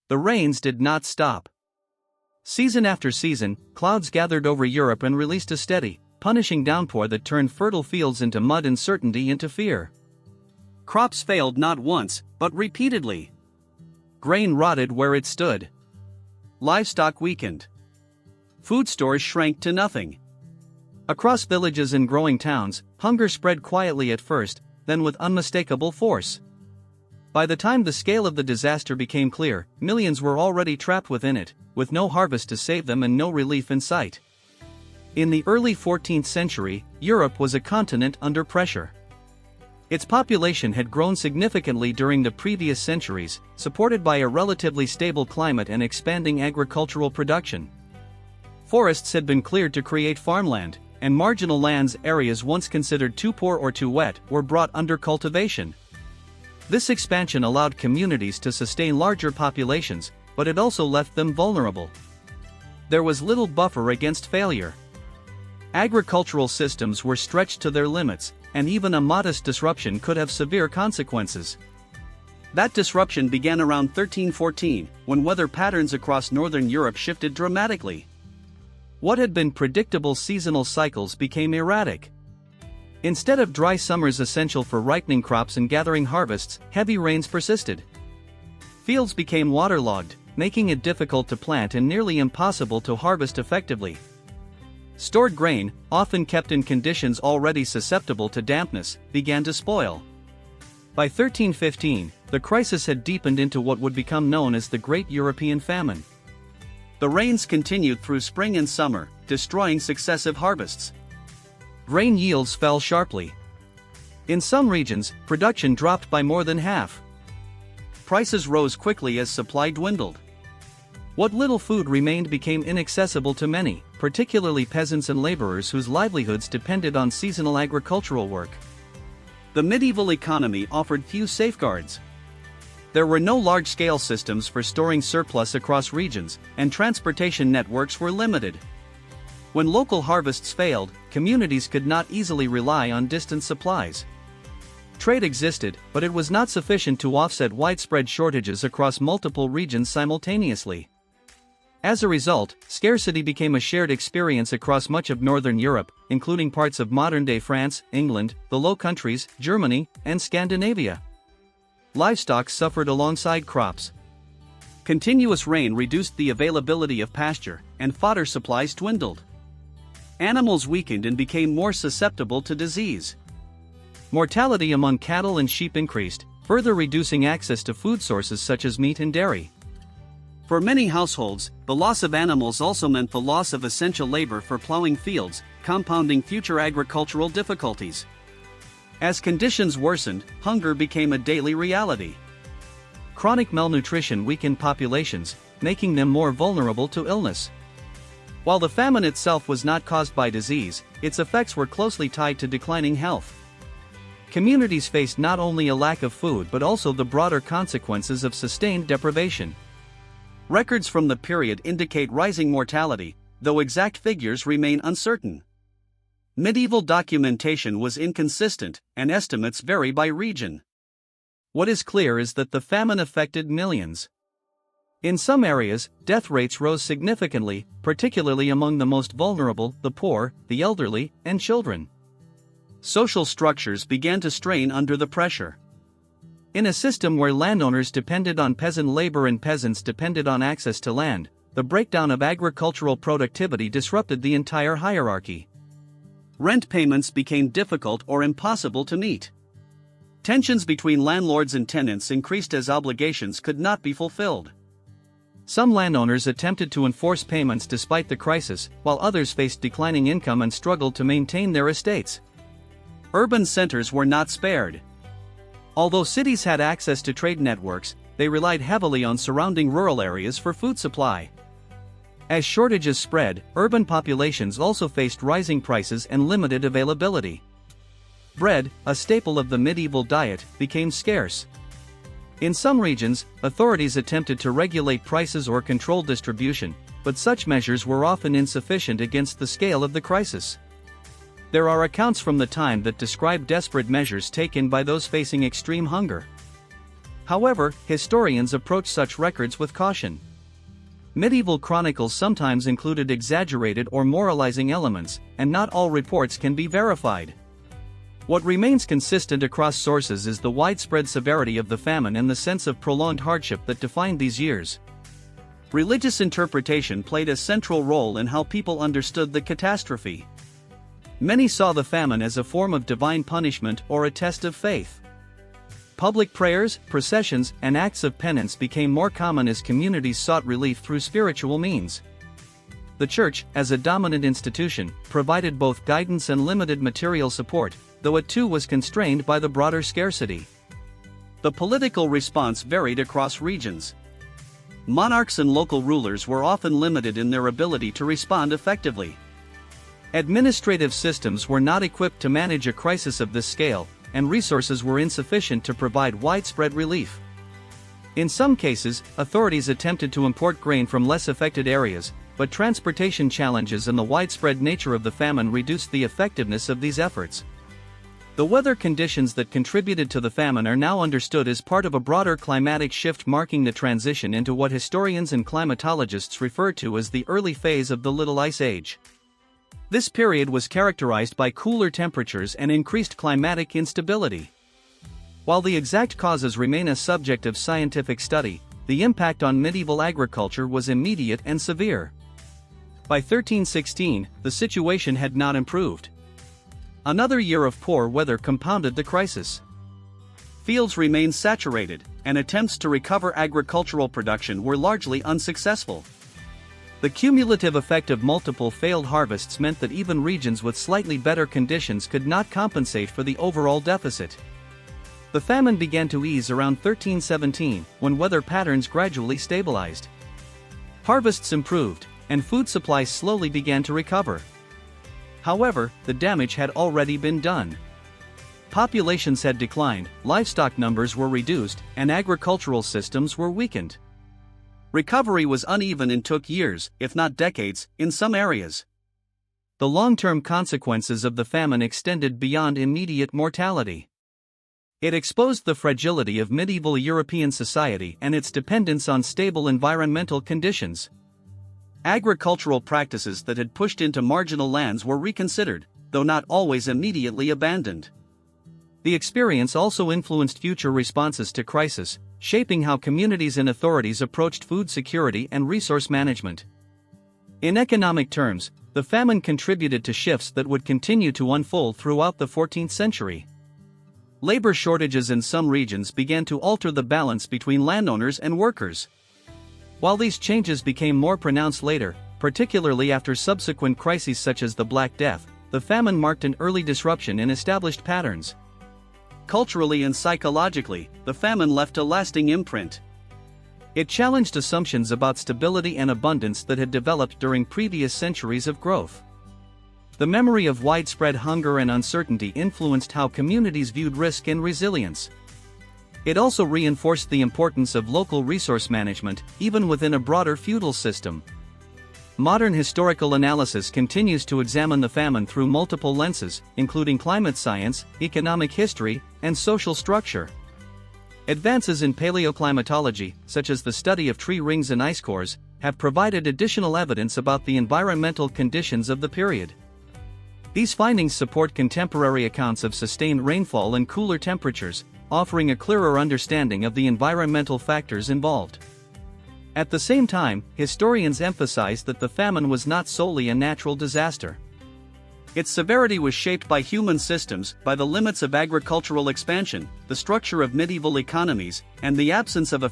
The rains did not stop. Season after season, clouds gathered over Europe and released a steady, punishing downpour that turned fertile fields into mud and certainty into fear. Crops failed not once, but repeatedly. Grain rotted where it stood. Livestock weakened. Food stores shrank to nothing. Across villages and growing towns, hunger spread quietly at first, then with unmistakable force. By the time the scale of the disaster became clear, millions were already trapped within it, with no harvest to save them and no relief in sight. In the early 14th century, Europe was a continent under pressure. Its population had grown significantly during the previous centuries, supported by a relatively stable climate and expanding agricultural production. Forests had been cleared to create farmland, and marginal lands, areas once considered too poor or too wet, were brought under cultivation. This expansion allowed communities to sustain larger populations, but it also left them vulnerable. There was little buffer against failure. Agricultural systems were stretched to their limits, and even a modest disruption could have severe consequences. That disruption began around 1314, when weather patterns across northern Europe shifted dramatically. What had been predictable seasonal cycles became erratic. Instead of dry summers essential for ripening crops and gathering harvests, heavy rains persisted. Fields became waterlogged, making it difficult to plant and nearly impossible to harvest effectively. Stored grain, often kept in conditions already susceptible to dampness, began to spoil. By 1315, the crisis had deepened into what would become known as the Great European Famine. The rains continued through spring and summer, destroying successive harvests. Grain yields fell sharply. In some regions, production dropped by more than half. Prices rose quickly as supply dwindled. What little food remained became inaccessible to many, particularly peasants and laborers whose livelihoods depended on seasonal agricultural work. The medieval economy offered few safeguards. There were no large-scale systems for storing surplus across regions, and transportation networks were limited. When local harvests failed, communities could not easily rely on distant supplies. Trade existed, but it was not sufficient to offset widespread shortages across multiple regions simultaneously. As a result, scarcity became a shared experience across much of northern Europe, including parts of modern-day France, England, the Low Countries, Germany, and Scandinavia. Livestock suffered alongside crops. Continuous rain reduced the availability of pasture, and fodder supplies dwindled. Animals weakened and became more susceptible to disease. Mortality among cattle and sheep increased, further reducing access to food sources such as meat and dairy. For many households, the loss of animals also meant the loss of essential labor for plowing fields, compounding future agricultural difficulties. As conditions worsened, hunger became a daily reality. Chronic malnutrition weakened populations, making them more vulnerable to illness. While the famine itself was not caused by disease, its effects were closely tied to declining health. Communities faced not only a lack of food but also the broader consequences of sustained deprivation. Records from the period indicate rising mortality, though exact figures remain uncertain. Medieval documentation was inconsistent, and estimates vary by region. What is clear is that the famine affected millions. In some areas, death rates rose significantly, particularly among the most vulnerable, the poor, the elderly, and children. Social structures began to strain under the pressure. In a system where landowners depended on peasant labor and peasants depended on access to land, the breakdown of agricultural productivity disrupted the entire hierarchy. Rent payments became difficult or impossible to meet. Tensions between landlords and tenants increased as obligations could not be fulfilled. Some landowners attempted to enforce payments despite the crisis, while others faced declining income and struggled to maintain their estates. Urban centers were not spared. Although cities had access to trade networks, they relied heavily on surrounding rural areas for food supply. As shortages spread, urban populations also faced rising prices and limited availability. Bread, a staple of the medieval diet, became scarce. In some regions, authorities attempted to regulate prices or control distribution, but such measures were often insufficient against the scale of the crisis. There are accounts from the time that describe desperate measures taken by those facing extreme hunger. However, historians approach such records with caution. Medieval chronicles sometimes included exaggerated or moralizing elements, and not all reports can be verified. What remains consistent across sources is the widespread severity of the famine and the sense of prolonged hardship that defined these years. Religious interpretation played a central role in how people understood the catastrophe. Many saw the famine as a form of divine punishment or a test of faith. Public prayers, processions, and acts of penance became more common as communities sought relief through spiritual means. The church, as a dominant institution, provided both guidance and limited material support, though it too was constrained by the broader scarcity. The political response varied across regions. Monarchs and local rulers were often limited in their ability to respond effectively. Administrative systems were not equipped to manage a crisis of this scale, and resources were insufficient to provide widespread relief. In some cases, authorities attempted to import grain from less affected areas, but transportation challenges and the widespread nature of the famine reduced the effectiveness of these efforts. The weather conditions that contributed to the famine are now understood as part of a broader climatic shift marking the transition into what historians and climatologists refer to as the early phase of the Little Ice Age. This period was characterized by cooler temperatures and increased climatic instability. While the exact causes remain a subject of scientific study, the impact on medieval agriculture was immediate and severe. By 1316, the situation had not improved. Another year of poor weather compounded the crisis. Fields remained saturated, and attempts to recover agricultural production were largely unsuccessful. The cumulative effect of multiple failed harvests meant that even regions with slightly better conditions could not compensate for the overall deficit. The famine began to ease around 1317, when weather patterns gradually stabilized. Harvests improved, and food supplies slowly began to recover. However, the damage had already been done. Populations had declined, livestock numbers were reduced, and agricultural systems were weakened. Recovery was uneven and took years, if not decades, in some areas. The long-term consequences of the famine extended beyond immediate mortality. It exposed the fragility of medieval European society and its dependence on stable environmental conditions. Agricultural practices that had pushed into marginal lands were reconsidered, though not always immediately abandoned. The experience also influenced future responses to crisis, shaping how communities and authorities approached food security and resource management. In economic terms, the famine contributed to shifts that would continue to unfold throughout the 14th century. Labor shortages in some regions began to alter the balance between landowners and workers. While these changes became more pronounced later, particularly after subsequent crises such as the Black Death, the famine marked an early disruption in established patterns. Culturally and psychologically, the famine left a lasting imprint. It challenged assumptions about stability and abundance that had developed during previous centuries of growth. The memory of widespread hunger and uncertainty influenced how communities viewed risk and resilience. It also reinforced the importance of local resource management, even within a broader feudal system. Modern historical analysis continues to examine the famine through multiple lenses, including climate science, economic history, and social structure. Advances in paleoclimatology, such as the study of tree rings and ice cores, have provided additional evidence about the environmental conditions of the period. These findings support contemporary accounts of sustained rainfall and cooler temperatures, offering a clearer understanding of the environmental factors involved. At the same time, historians emphasize that the famine was not solely a natural disaster. Its severity was shaped by human systems, by the limits of agricultural expansion, the structure of medieval economies, and the absence of